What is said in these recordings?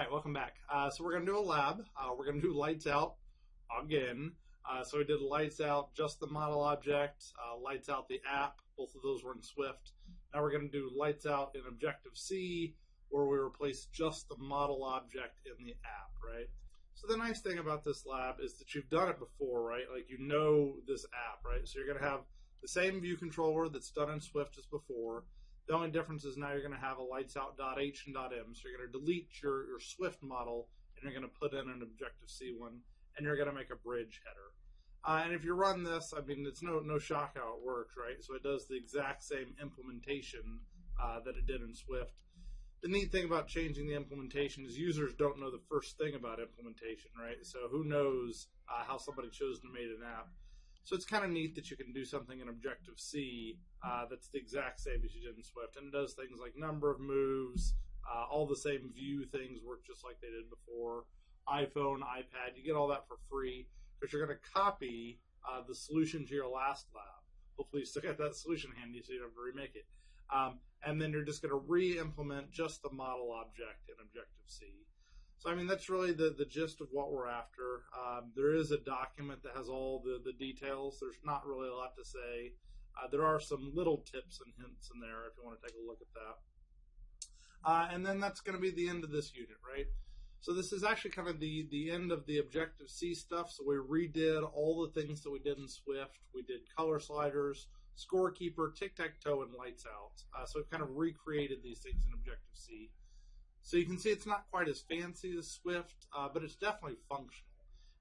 Alright, welcome back. So we're going to do a lab. We're going to do lights out again. So we did lights out, just the model object, lights out the app. Both of those were in Swift. Now we're going to do lights out in Objective-C, where we replace just the model object in the app, right? So the nice thing about this lab is that you've done it before, right? Like you know this app, right? So you're going to have the same view controller that's done in Swift as before. The only difference is now you're going to have a lightsout.h and .m. So you're going to delete your Swift model, and you're going to put in an Objective-C one, and you're going to make a bridge header. And if you run this, I mean, it's no shock how it works, right? So it does the exact same implementation that it did in Swift. The neat thing about changing the implementation is users don't know the first thing about implementation, right? So who knows how somebody chose to make an app. So it's kind of neat that you can do something in Objective-C that's the exact same as you did in Swift. And it does things like number of moves, all the same view things work just like they did before. iPhone, iPad, you get all that for free because you're going to copy the solution to your last lab. Hopefully you still got that solution handy so you don't have to remake it. And then you're just going to re-implement just the model object in Objective-C. So, I mean, that's really the gist of what we're after. There is a document that has all the details. There's not really a lot to say. There are some little tips and hints in there if you want to take a look at that. And then that's going to be the end of this unit, right? So this is actually kind of the end of the Objective-C stuff. So we redid all the things that we did in Swift. We did color sliders, scorekeeper, tic-tac-toe, and lights out. So we've kind of recreated these things in Objective-C. So you can see it's not quite as fancy as Swift, but it's definitely functional.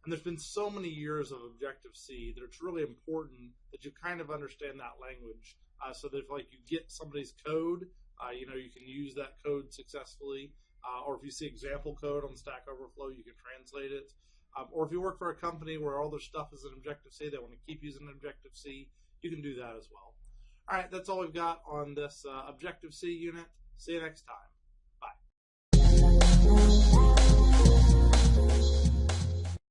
And there's been so many years of Objective-C that it's really important that you kind of understand that language so that if like you get somebody's code, you can use that code successfully. Or if you see example code on Stack Overflow, you can translate it. Or if you work for a company where all their stuff is in Objective-C, they want to keep using Objective-C, you can do that as well. All right, that's all we've got on this Objective-C unit. See you next time.